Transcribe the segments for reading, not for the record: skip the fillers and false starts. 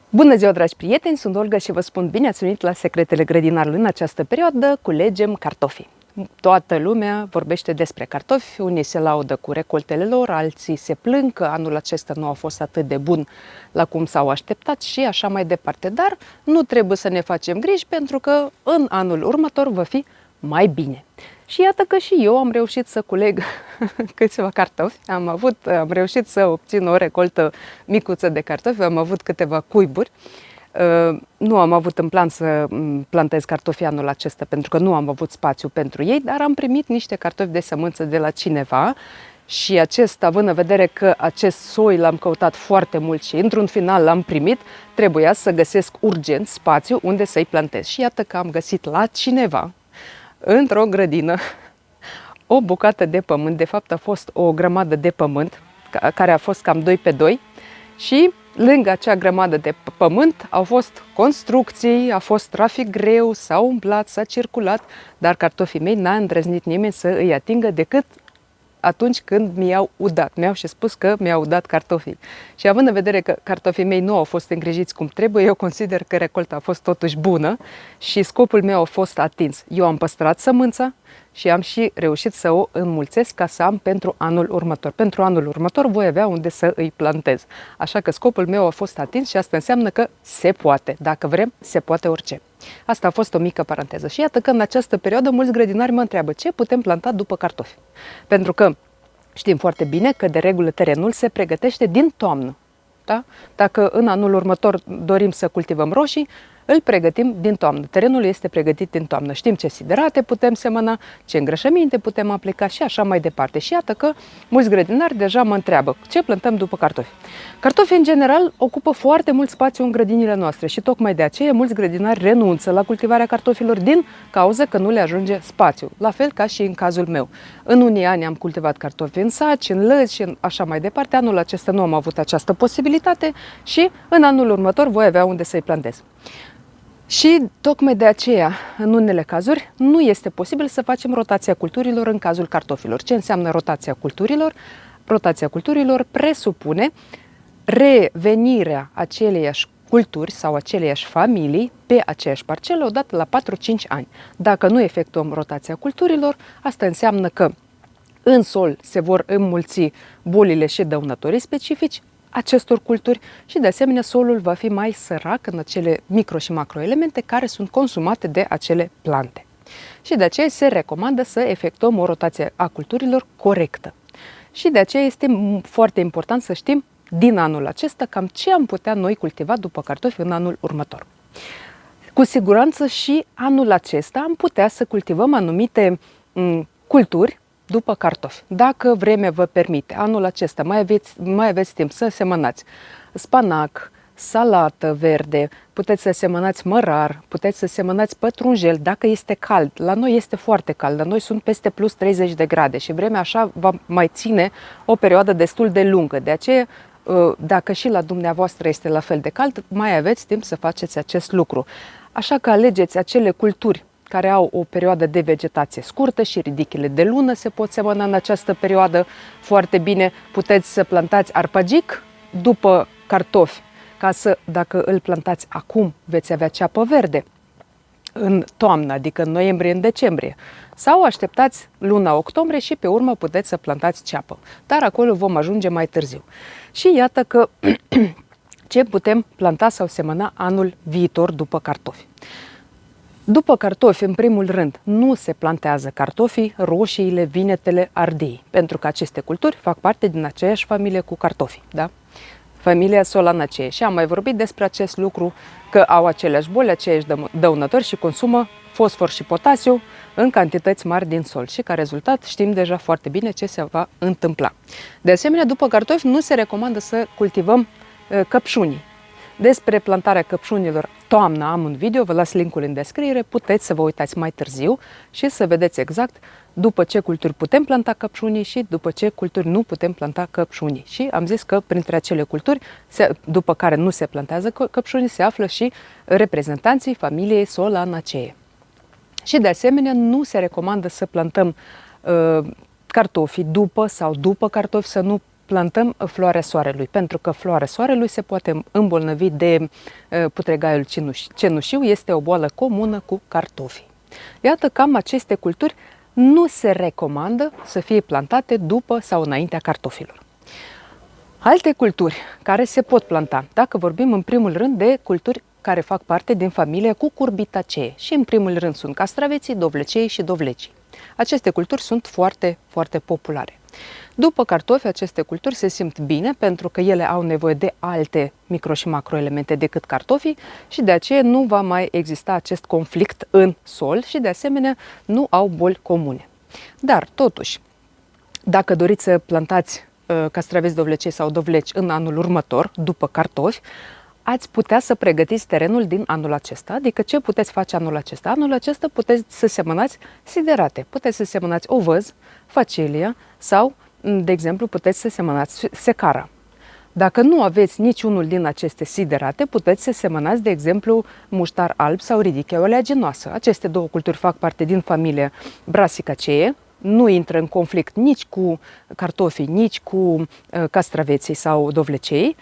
Bună ziua, dragi prieteni! Sunt Olga și vă spun bine ați venit la Secretele Grădinarului. În această perioadă culegem cartofi. Toată lumea vorbește despre cartofi, unii se laudă cu recoltele lor, alții se plâng că anul acesta nu a fost atât de bun la cum s-au așteptat și așa mai departe. Dar nu trebuie să ne facem griji pentru că în anul următor va fi mai bine. Și iată că și eu am reușit să culeg câțiva cartofi, am reușit să obțin o recoltă micuță de cartofi, am avut câteva cuiburi. Nu am avut în plan să plantez cartofi anul acesta pentru că nu am avut spațiu pentru ei, dar am primit niște cartofi de sămânță de la cineva și având în vedere că acest soi l-am căutat foarte mult și într-un final l-am primit, trebuia să găsesc urgent spațiu unde să-i plantez. Și iată că am găsit la cineva, într-o grădină, o bucată de pământ. De fapt a fost o grămadă de pământ care a fost cam 2 pe 2 și lângă acea grămadă de pământ au fost construcții, a fost trafic greu, s-a umblat, s-a circulat, dar cartofii mei n-a îndrăznit nimeni să îi atingă decât atunci când mi-au udat. Mi-au și spus că mi-au udat cartofii. Și având în vedere că cartofii mei nu au fost îngrijiți cum trebuie, eu consider că recolta a fost totuși bună și scopul meu a fost atins. Eu am păstrat sămânța și am și reușit să o înmulțesc ca să am pentru anul următor. Pentru anul următor voi avea unde să îi plantez. Așa că scopul meu a fost atins și asta înseamnă că se poate. Dacă vrem, se poate orice. Asta a fost o mică paranteză. Și iată că în această perioadă mulți grădinari mă întreabă ce putem planta după cartofi. Pentru că știm foarte bine că de regulă terenul se pregătește din toamnă. Da? Dacă în anul următor dorim să cultivăm roșii, îl pregătim din toamnă. Terenul este pregătit din toamnă. Știm ce siderate putem semăna, ce îngrășăminte putem aplica și așa mai departe. Și iată că mulți grădinari deja mă întreabă ce plantăm după cartofi. Cartofii, în general, ocupă foarte mult spațiu în grădinile noastre și tocmai de aceea mulți grădinari renunță la cultivarea cartofilor din cauza că nu le ajunge spațiu. La fel ca și în cazul meu. În unii ani am cultivat cartofi în saci, în lăzi și așa mai departe. Anul acesta nu am avut această posibilitate și în anul următor voi avea unde să-i plantez. Și tocmai de aceea, în unele cazuri, nu este posibil să facem rotația culturilor în cazul cartofilor. Ce înseamnă rotația culturilor? Rotația culturilor presupune revenirea aceleiași culturi sau aceleiași familii pe aceeași parcelă odată la 4-5 ani. Dacă nu efectuăm rotația culturilor, asta înseamnă că în sol se vor înmulți bolile și dăunătorii specifici acestor culturi și de asemenea solul va fi mai sărac în acele micro și macroelemente care sunt consumate de acele plante. Și de aceea se recomandă să efectuăm o rotație a culturilor corectă. Și de aceea este foarte important să știm din anul acesta cam ce am putea noi cultiva după cartofi în anul următor. Cu siguranță și anul acesta am putea să cultivăm anumite culturi după cartofi. Dacă vremea vă permite, anul acesta mai aveți timp să semănați spanac, salată verde, puteți să semănați mărar, puteți să semănați pătrunjel dacă este cald. La noi este foarte cald, la noi sunt peste plus 30 de grade și vremea așa va mai ține o perioadă destul de lungă. De aceea, dacă și la dumneavoastră este la fel de cald, mai aveți timp să faceți acest lucru. Așa că alegeți acele culturi care au o perioadă de vegetație scurtă și ridichele de lună se pot semăna în această perioadă foarte bine. Puteți să plantați arpagic după cartofi, ca să, dacă îl plantați acum, veți avea ceapă verde în toamnă, adică în noiembrie, în decembrie. Sau așteptați luna octombrie și pe urmă puteți să plantați ceapă. Dar acolo vom ajunge mai târziu. Și iată că ce putem planta sau semăna anul viitor după cartofi. După cartofi, în primul rând, nu se plantează cartofii, roșiile, vinetele, ardeii, pentru că aceste culturi fac parte din aceeași familie cu cartofii, da? Familia Solanaceae. Și am mai vorbit despre acest lucru, că au aceleași boli, aceiași dăunători și consumă fosfor și potasiu în cantități mari din sol și ca rezultat știm deja foarte bine ce se va întâmpla. De asemenea, după cartofi nu se recomandă să cultivăm căpșunii. Despre plantarea căpșunilor toamna am un video, vă las linkul în descriere, puteți să vă uitați mai târziu și să vedeți exact după ce culturi putem planta căpșunii și după ce culturi nu putem planta căpșunii. Și am zis că printre acele culturi după care nu se plantează căpșunii se află și reprezentanții familiei Solanaceae. Și de asemenea nu se recomandă să plantăm cartofii după cartofi, să nu plantăm floarea soarelui, pentru că floarea soarelui se poate îmbolnăvi de putregaiul cenușiu, este o boală comună cu cartofii. Iată, cam aceste culturi nu se recomandă să fie plantate după sau înaintea cartofilor. Alte culturi care se pot planta, dacă vorbim în primul rând de culturi care fac parte din familia Cucurbitaceae și în primul rând sunt castraveții, dovlecei și dovlecii. Aceste culturi sunt foarte, foarte populare. După cartofi, aceste culturi se simt bine pentru că ele au nevoie de alte micro- și macroelemente decât cartofii și de aceea nu va mai exista acest conflict în sol și de asemenea nu au boli comune. Dar totuși, dacă doriți să plantați castraveți, dovlecei sau dovleci în anul următor, după cartofi, ați putea să pregătiți terenul din anul acesta. Adică ce puteți face anul acesta? Anul acesta puteți să semănați siderate, puteți să semănați ovăz, facelia sau, de exemplu, puteți să semănați secara. Dacă nu aveți niciunul din aceste siderate, puteți să semănați, de exemplu, muștar alb sau ridichea oleaginoasă. Aceste două culturi fac parte din familia Brassicaceae, nu intră în conflict nici cu cartofii, nici cu castraveții sau dovlecei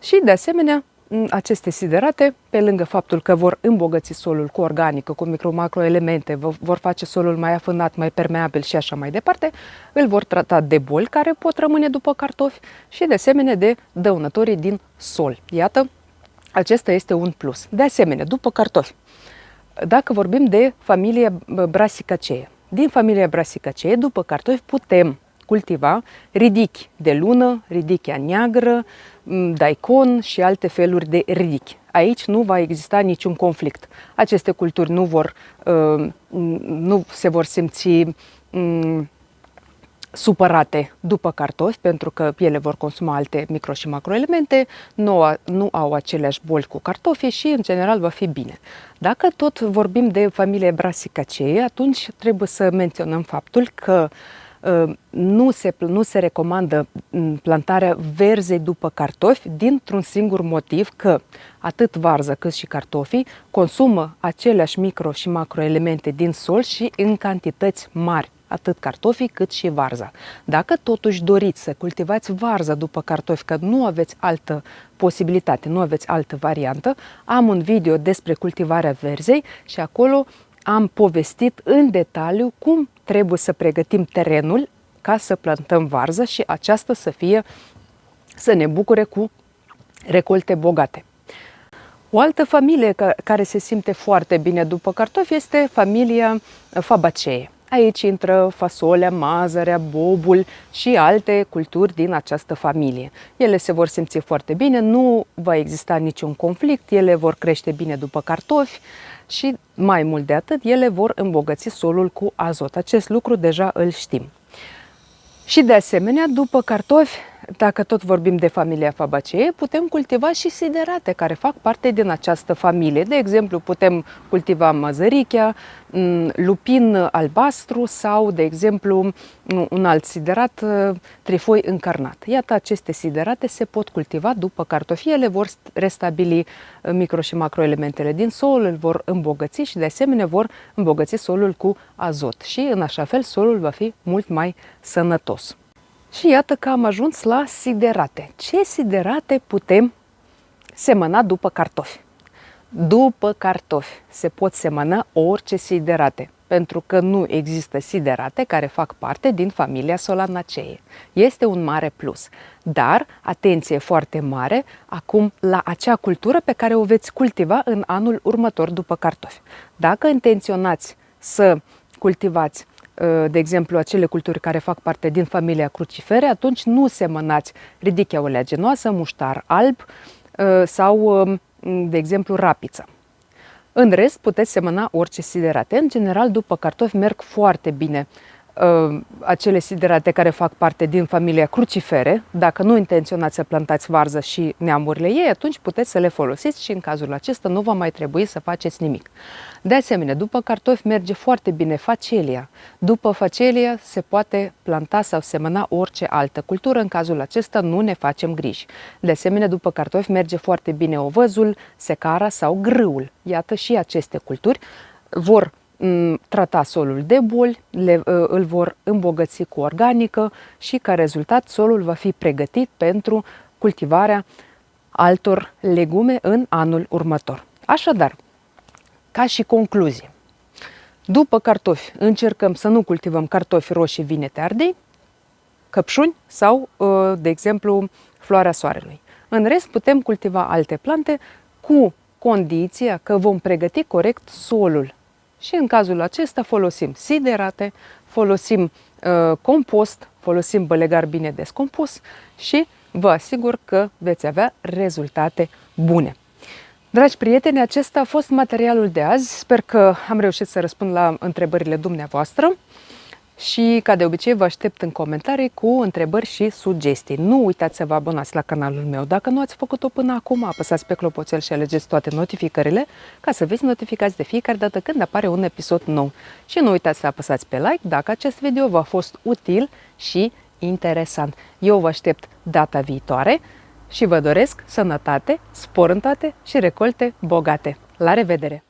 și, de asemenea, aceste siderate, pe lângă faptul că vor îmbogăți solul cu organică, cu micro-macroelemente, vor face solul mai afânat, mai permeabil și așa mai departe, îl vor trata de boli care pot rămâne după cartofi și de asemenea de dăunătorii din sol. Iată, acesta este un plus. De asemenea, după cartofi, dacă vorbim de familia Brassicaceae, din familia Brassicaceae, după cartofi putem cultiva ridichi de lună, ridichea neagră, daicon și alte feluri de ridichi. Aici nu va exista niciun conflict. Aceste culturi nu se vor simți supărate după cartofi, pentru că ele vor consuma alte micro- și macroelemente, nu au aceleași boli cu cartofii și, în general, va fi bine. Dacă tot vorbim de familie Brassicaceae, atunci trebuie să menționăm faptul că nu se recomandă plantarea verzei după cartofi dintr-un singur motiv, că atât varza cât și cartofii consumă aceleași micro- și macroelemente din sol și în cantități mari, atât cartofii cât și varza. Dacă totuși doriți să cultivați varza după cartofi, că nu aveți altă posibilitate, nu aveți altă variantă, am un video despre cultivarea verzei și acolo am povestit în detaliu cum trebuie să pregătim terenul ca să plantăm varză și aceasta să ne bucure cu recolte bogate. O altă familie care se simte foarte bine după cartofi este familia Fabaceae. Aici intră fasolea, mazărea, bobul și alte culturi din această familie. Ele se vor simți foarte bine, nu va exista niciun conflict, ele vor crește bine după cartofi și, mai mult de atât, ele vor îmbogăți solul cu azot. Acest lucru deja îl știm. Și de asemenea, după cartofi, dacă tot vorbim de familia Fabaceae, putem cultiva și siderate care fac parte din această familie. De exemplu, putem cultiva mazărichea, lupin albastru sau, de exemplu, un alt siderat, trifoi încarnat. Iată, aceste siderate se pot cultiva după cartofi. Ele vor restabili micro- și macroelementele din sol, îl vor îmbogăți și, de asemenea, vor îmbogăți solul cu azot. Și, în așa fel, solul va fi mult mai sănătos. Și iată că am ajuns la siderate. Ce siderate putem semăna după cartofi? După cartofi se pot semăna orice siderate, pentru că nu există siderate care fac parte din familia Solanaceae. Este un mare plus. Dar, atenție foarte mare, acum la acea cultură pe care o veți cultiva în anul următor după cartofi. Dacă intenționați să cultivați de exemplu, acele culturi care fac parte din familia crucifere, atunci nu semănați ridichea oleaginoasă, muștar alb sau, de exemplu, rapiță. În rest, puteți semăna orice siderate. În general, după cartofi merg foarte bine acele siderate care fac parte din familia crucifere. Dacă nu intenționați să plantați varză și neamurile ei, atunci puteți să le folosiți și în cazul acesta nu va mai trebui să faceți nimic. De asemenea, după cartofi merge foarte bine facelia. După facelia se poate planta sau semăna orice altă cultură. În cazul acesta nu ne facem griji. De asemenea, după cartofi merge foarte bine ovăzul, secara sau grâul. Iată, și aceste culturi vor trata solul de boli, îl vor îmbogăți cu organică și ca rezultat solul va fi pregătit pentru cultivarea altor legume în anul următor. Așadar, ca și concluzie, după cartofi încercăm să nu cultivăm cartofi roșii, vinete, ardei, căpșuni sau, de exemplu, floarea soarelui. În rest, putem cultiva alte plante cu condiția că vom pregăti corect solul. Și în cazul acesta folosim siderate, folosim compost, folosim bălegar bine descompus și vă asigur că veți avea rezultate bune. Dragi prieteni, acesta a fost materialul de azi. Sper că am reușit să răspund la întrebările dumneavoastră și, ca de obicei, vă aștept în comentarii cu întrebări și sugestii. Nu uitați să vă abonați la canalul meu dacă nu ați făcut-o până acum. Apăsați pe clopoțel și alegeți toate notificările ca să fiți notificați de fiecare dată când apare un episod nou. Și nu uitați să apăsați pe like dacă acest video v-a fost util și interesant. Eu vă aștept data viitoare și vă doresc sănătate, spor în toate și recolte bogate. La revedere!